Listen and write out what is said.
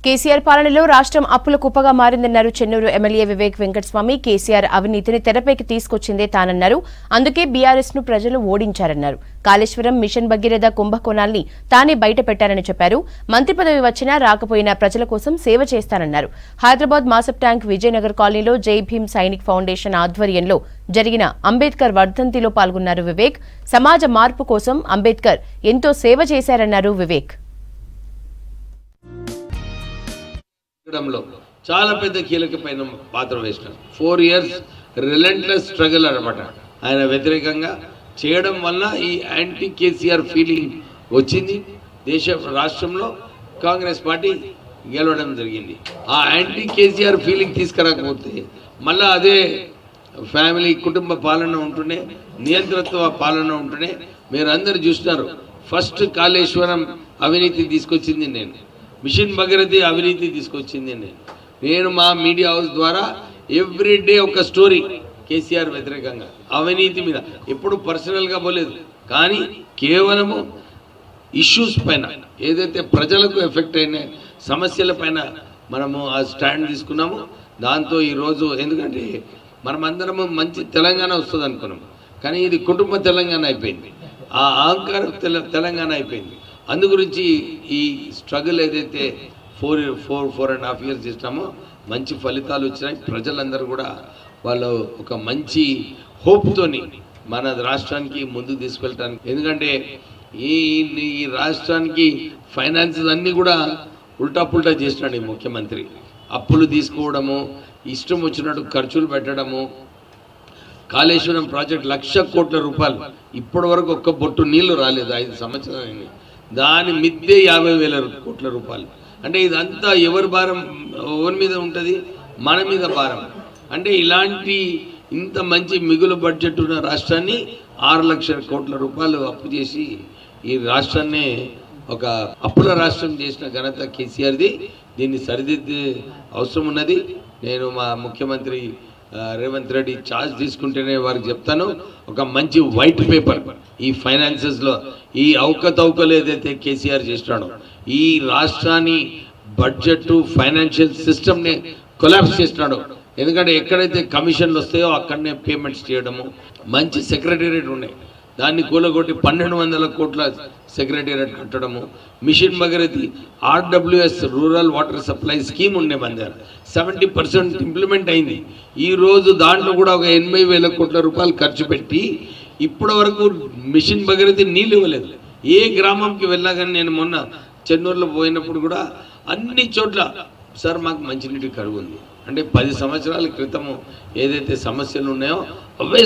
కేసీఆర్ పాలనలో రాష్ట్రం అప్పుల కుప్పగా మారిందన్నారు చెన్నూరు ఎమ్మెల్యే వివేక్ వెంకటస్వామి. కేసీఆర్ అవినీతిని తెరపైకి తీసుకొచ్చిందే తానన్నారు. అందుకే బీఆర్ఎస్ ను ప్రజలు ఓడించారన్నారు. కాళేశ్వరం, మిషన్ భగీరథ కుంభకోణాల్ని తానే బయట పెట్టారని చెప్పారు. మంత్రి పదవి వచ్చినా రాకపోయినా ప్రజల కోసం సేవ చేస్తానన్నారు. హైదరాబాద్ మాసప్ ట్యాంక్ విజయనగర్ కాలనీలో జై భీమ్ సైనిక్ ఫౌండేషన్ ఆధ్వర్యంలో జరిగిన అంబేద్కర్ వర్ధంతిలో పాల్గొన్నారు వివేక్. సమాజ మార్పు కోసం అంబేద్కర్ ఎంతో సేవ చేశారన్నారు వివేక్. చాలా పెద్ద కీలకమైన పాత్ర వేసినారు. 4 years రిలెంట్లెస్ స్ట్రగుల్ అన్నమాట. ఆయన వ్యతిరేకంగా చేయడం వల్ల ఈ యాంటీ కేసీఆర్ ఫీలింగ్ వచ్చింది. రాష్ట్రంలో కాంగ్రెస్ పార్టీ గెలవడం జరిగింది. ఆ యాంటీ కేసీఆర్ ఫీలింగ్ తీసుకురాకపోతే మళ్ళీ అదే ఫ్యామిలీ కుటుంబ పాలన ఉంటూనే, నియంత్రత్వ పాలన ఉంటూనే మీరందరూ చూస్తున్నారు. ఫస్ట్ కాళేశ్వరం అవినీతి తీసుకొచ్చింది నేను, మిషన్ భగీరథ అవినీతి తీసుకొచ్చింది నేను మా మీడియా హౌస్ ద్వారా ఎవ్రీడే ఒక స్టోరీ కేసీఆర్ వ్యతిరేకంగా అవినీతి మీద. ఎప్పుడు పర్సనల్గా పోలేదు, కానీ కేవలము ఇష్యూస్ పైన, ఏదైతే ప్రజలకు ఎఫెక్ట్ అయిన సమస్యల పైన మనము ఆ స్టాండ్ తీసుకున్నాము. దాంతో ఈరోజు ఎందుకంటే మనమందరము మంచి తెలంగాణ వస్తుంది అనుకున్నాము, కానీ ఇది కుటుంబ తెలంగాణ అయిపోయింది, ఆ అహంకార తెలంగాణ అయిపోయింది. అందు గురించి ఈ స్ట్రగుల్ ఏదైతే 4.5 years చేసినామో మంచి ఫలితాలు వచ్చినాయి. ప్రజలందరూ కూడా వాళ్ళు ఒక మంచి హోప్తోని మన రాష్ట్రానికి ముందుకు తీసుకెళ్ళటానికి, ఎందుకంటే ఈ రాష్ట్రానికి ఫైనాన్సెస్ అన్నీ కూడా ఉల్టా పుల్టా చేసినాడు ఈ ముఖ్యమంత్రి. అప్పులు తీసుకోవడము, ఇష్టం వచ్చినట్టు ఖర్చులు పెట్టడము. కాళేశ్వరం ప్రాజెక్ట్ 1,00,000 కోట్ల రూపాయలు, ఇప్పటి వరకు ఒక్క బొట్టు నీళ్లు రాలేదు 5 సంవత్సరాలు. దాని మిద్దే 50,000 కోట్ల రూపాయలు. అంటే ఇదంతా ఎవరి భారం, ఎవరి మీద ఉంటుంది? మన మీద భారం. అంటే ఇలాంటి ఇంత మంచి మిగులు బడ్జెట్ ఉన్న రాష్ట్రాన్ని 6,00,000 కోట్ల రూపాయలు అప్పు చేసి ఈ రాష్ట్రాన్ని ఒక అప్పుల రాష్ట్రం చేసిన ఘనత కేసీఆర్ది. దీన్ని సరిదిద్దే అవసరం ఉన్నది. నేను మా ముఖ్యమంత్రి రేవంత్ రెడ్డి ఛార్జ్ తీసుకుంటేనే వారికి చెప్తాను, ఒక మంచి వైట్ పేపర్ ఈ ఫైనాన్సెస్లో ఈ అవకతవకలు ఏదైతే కేసీఆర్ చేస్తున్నాడో, ఈ రాష్ట్రాన్ని బడ్జెట్ ఫైనాన్షియల్ సిస్టమ్ని కొలాప్స్ చేస్తున్నాడు. ఎందుకంటే ఎక్కడైతే కమిషన్లు వస్తాయో అక్కడనే పేమెంట్స్ చేయడము, మంచి సెక్రటేరియట్ ఉన్నాయి దాన్ని కూలగొట్టి 1,200 కోట్ల సెక్రటేరియట్ కట్టడము. Mission Bhagiratha RWS rural water supply scheme ఉండే మన దగ్గర 70% ఇంప్లిమెంట్ అయింది. ఈరోజు దాంట్లో కూడా ఒక 80,000 కోట్ల రూపాయలు ఖర్చు పెట్టి ఇప్పటి వరకు మిషన్ భగీరథ నీళ్ళు ఇవ్వలేదు. ఏ గ్రామంకి వెళ్ళా కానీ, నేను మొన్న చెన్నూరులో పోయినప్పుడు కూడా అన్ని చోట్ల సార్ మాకు మంచినీటి కరువు ఉంది అంటే 10 సంవత్సరాల క్రితము ఏదైతే సమస్యలు ఉన్నాయో అవే